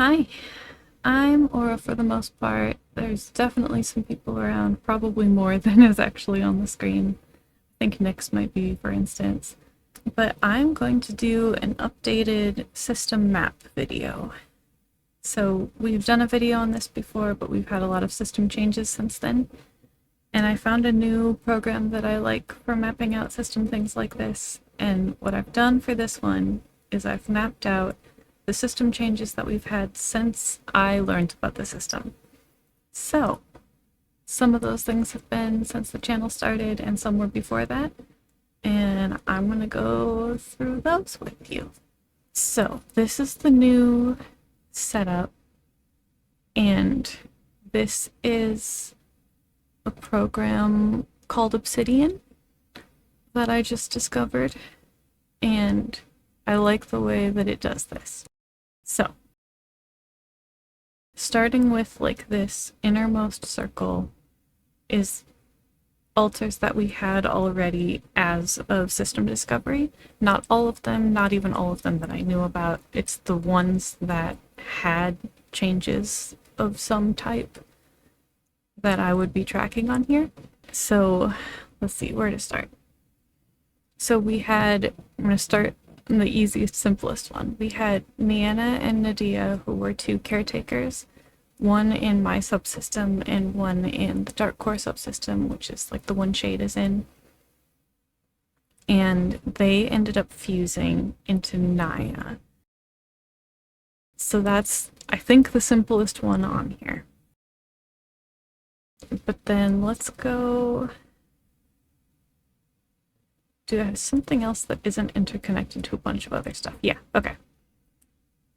Hi, I'm Aura for the most part. There's definitely some people around, probably more than is actually on the screen. I think Nyx might be, for instance. But I'm going to do an updated system map video. So we've done a video on this before, but we've had a lot of system changes since then. And I found a new program that I like for mapping out system things like this. And what I've done for this one is I've mapped out the system changes that we've had since I learned about the system. So, some of those things have been since the channel started, and some were before that. And I'm going to go through those with you. So, this is the new setup, and this is a program called Obsidian that I just discovered, and I like the way that it does this. So, starting with like this innermost circle is altars that we had already as of system discovery. Not all of them, not even all of them that I knew about. It's the ones that had changes of some type that I would be tracking on here. So let's see where to start. So we had, I'm going to start the easiest, simplest one. We had Niana and Nadia, who were two caretakers, one in my subsystem and one in the Dark Core subsystem, which is like the one Jade is in. And they ended up fusing into Naya. So that's, I think, the simplest one on here. But then let's go... Do I have something else that isn't interconnected to a bunch of other stuff? Yeah, okay.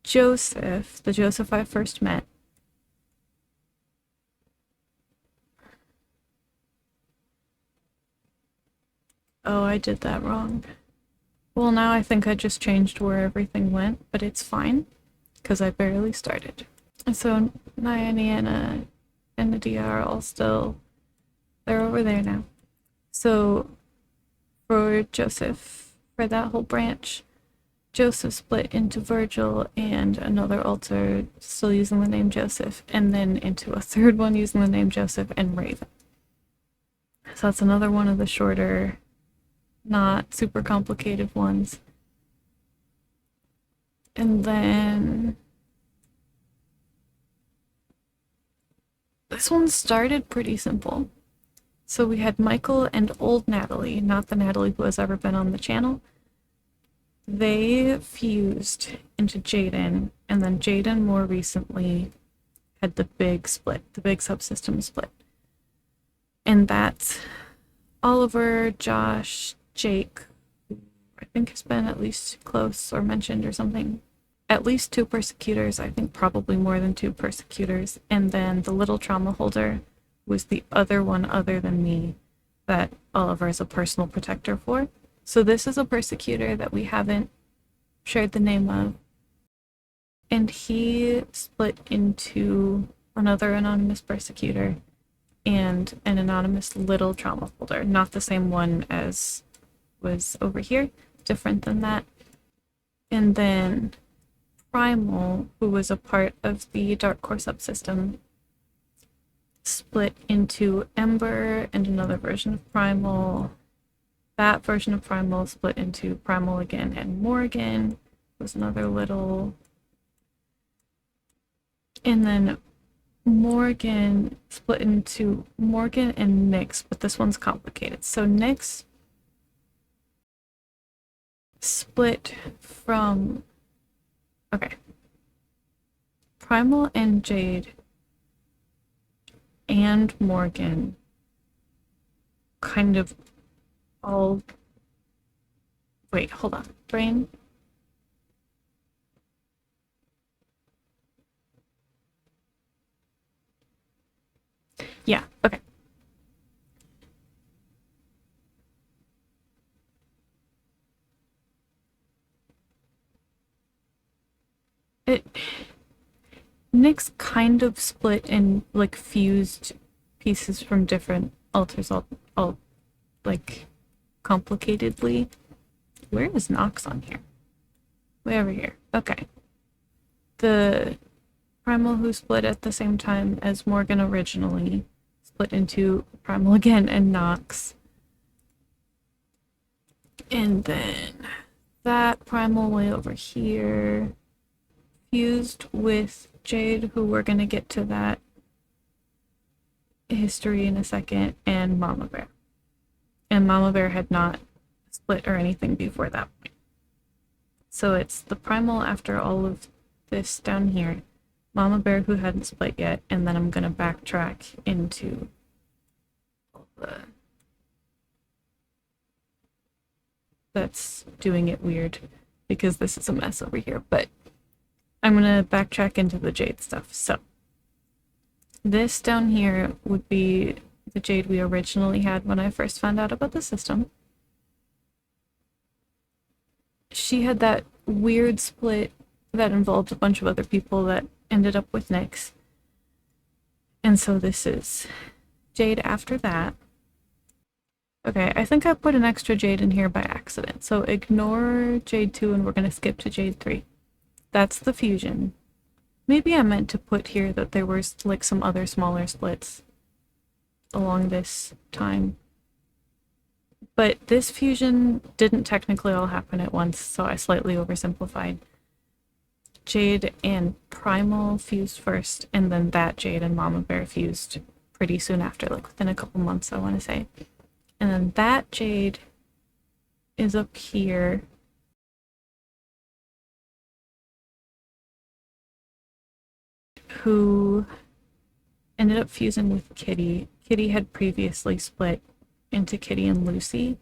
Joseph, the Joseph I first met. Oh, I did that wrong. Well, now I think I just changed where everything went, but it's fine, because I barely started. And so Naya, Niana, and Nadia are all still... They're over there now. So for Joseph, for that whole branch, Joseph split into Virgil and another altar still using the name Joseph, and then into a third one using the name Joseph and Raven. So that's another one of the shorter, not super complicated ones. And then this one started pretty simple. So we had Michael and old Natalie, not the Natalie who has ever been on the channel. They fused into Jaden, and then Jaden more recently had the big split, the big subsystem split. And that's Oliver, Josh, Jake, who I think has been at least close or mentioned or something. At least two persecutors, I think probably more than two persecutors, and then the little trauma holder was the other one other than me that Oliver is a personal protector for. So this is a persecutor that we haven't shared the name of. And he split into another anonymous persecutor and an anonymous little trauma holder. Not the same one as was over here, different than that. And then Primal, who was a part of the Dark Core subsystem, split into Ember and another version of Primal. That version of Primal split into Primal again, and Morgan was another little. And then Morgan split into Morgan and Nyx, but this one's complicated. So Nyx split from... Okay. Primal and Jade and Morgan kind of all... Wait, hold on. Brain? Yeah, okay. Nyx kind of split and like fused pieces from different altars all like complicatedly. Where is Nox on here? Way over here. Okay. The Primal who split at the same time as Morgan originally, split into Primal again and Nox. And then that Primal way over here fused with Jade, who we're going to get to that history in a second, and Mama Bear. And Mama Bear had not split or anything before that point. So it's the Primal after all of this down here, Mama Bear who hadn't split yet, and then I'm going to backtrack into all the... That's doing it weird because this is a mess over here, but I'm going to backtrack into the Jade stuff. So this down here would be the Jade we originally had when I first found out about the system. She had that weird split that involved a bunch of other people that ended up with Nyx. And so this is Jade after that. Okay, I think I put an extra Jade in here by accident. So ignore Jade 2 and we're going to skip to Jade 3. That's the fusion. Maybe I meant to put here that there was like some other smaller splits along this time. But this fusion didn't technically all happen at once, so I slightly oversimplified. Jade and Primal fused first, and then that Jade and Mama Bear fused pretty soon after, like within a couple months, I want to say. And then that Jade is up here. Who ended up fusing with Kitty. Kitty had previously split into Kitty and Lucy,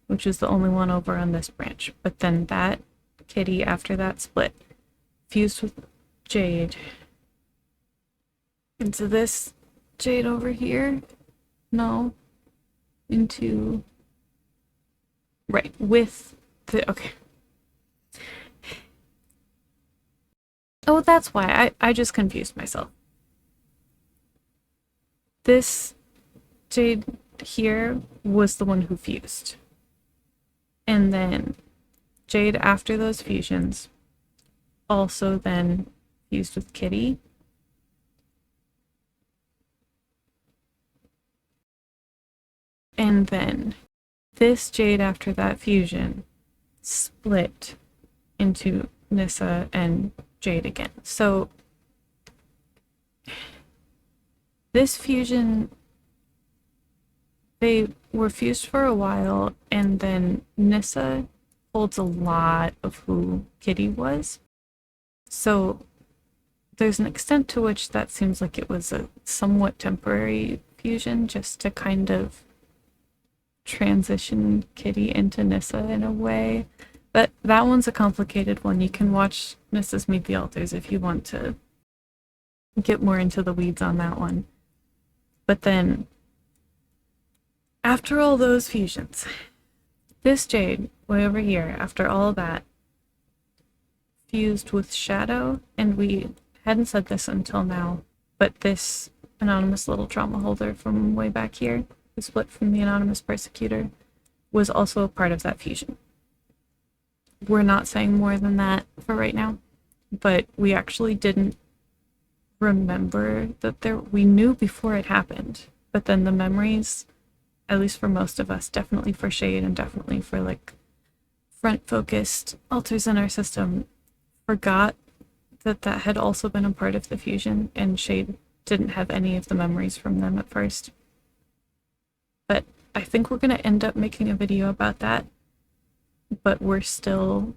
which is the only one over on this branch. But then that Kitty, after that split, fused with Jade into this Jade over here. No. Into... Right, with the... Okay. Oh, that's why. I just confused myself. This Jade here was the one who fused. And then Jade, after those fusions, also then fused with Kitty. And then this Jade, after that fusion, split into Nissa and Jade again. So this fusion, they were fused for a while, and then Nissa holds a lot of who Kitty was. So there's an extent to which that seems like it was a somewhat temporary fusion, just to kind of transition Kitty into Nissa in a way. But that one's a complicated one. You can watch Nissa's Meet the Alters if you want to get more into the weeds on that one. But then, after all those fusions, this Jade, way over here, after all of that, fused with Shadow, and we hadn't said this until now, but this anonymous little trauma holder from way back here, who split from the anonymous persecutor, was also a part of that fusion. We're not saying more than that for right now, but we actually didn't remember that we knew before it happened, but then the memories, at least for most of us, definitely for Shade and definitely for like front-focused alters in our system, forgot that that had also been a part of the fusion, and Shade didn't have any of the memories from them at first. But I think we're going to end up making a video about that, but we're still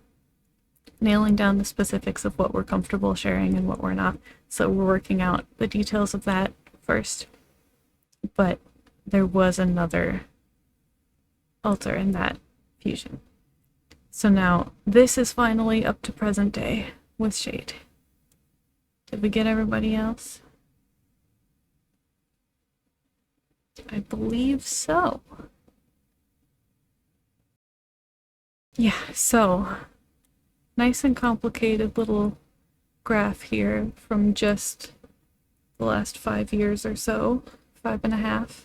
nailing down the specifics of what we're comfortable sharing and what we're not. So we're working out the details of that first. But there was another altar in that fusion. So now this is finally up to present day with Shade. Did we get everybody else? I believe so. Yeah, so nice and complicated little graph here from just the last 5 years or so, 5.5.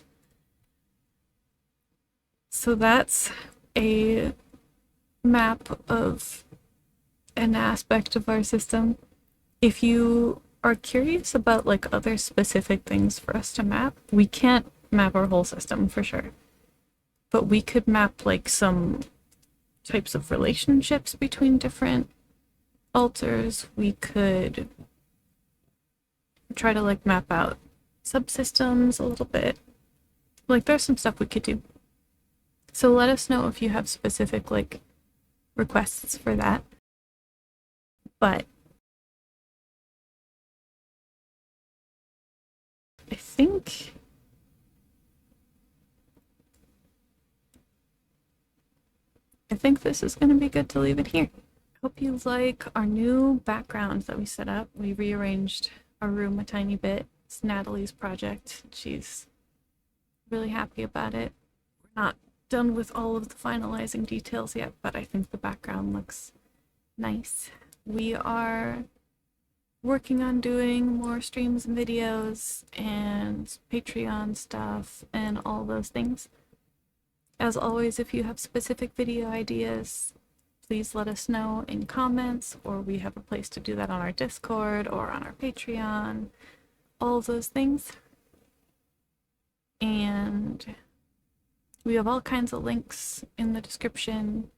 So that's a map of an aspect of our system. If you are curious about like other specific things for us to map, we can't map our whole system for sure. But we could map like some types of relationships between different alters. We could try to like map out subsystems a little bit. Like there's some stuff we could do. So let us know if you have specific like requests for that. But I think this is going to be good to leave it here. Hope you like our new backgrounds that we set up. We rearranged our room a tiny bit. It's Natalie's project. She's really happy about it. We're not done with all of the finalizing details yet, but I think the background looks nice. We are working on doing more streams and videos and Patreon stuff and all those things. As always, if you have specific video ideas, please let us know in comments, or we have a place to do that on our Discord or on our Patreon, all of those things. And we have all kinds of links in the description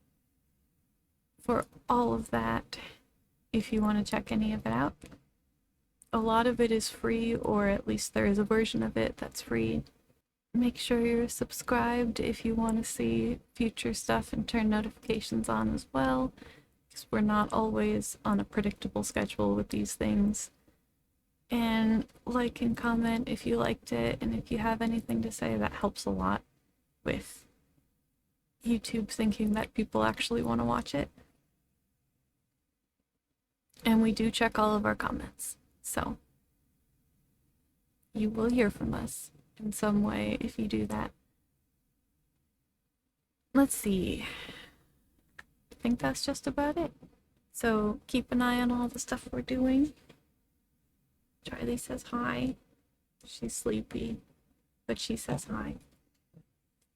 for all of that if you want to check any of it out. A lot of it is free, or at least there is a version of it that's free. Make sure you're subscribed if you want to see future stuff and turn notifications on as well, because we're not always on a predictable schedule with these things. And like and comment if you liked it, and if you have anything to say, that helps a lot with YouTube thinking that people actually want to watch it. And we do check all of our comments, so you will hear from us in some way if you do that. Let's see. I think that's just about it. So keep an eye on all the stuff we're doing. Charlie says hi. She's sleepy, but she says hi.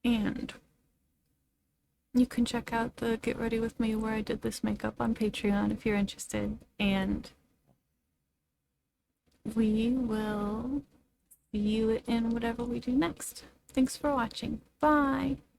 And you can check out the Get Ready With Me where I did this makeup on Patreon if you're interested. And we will see you in whatever we do next. Thanks for watching. Bye!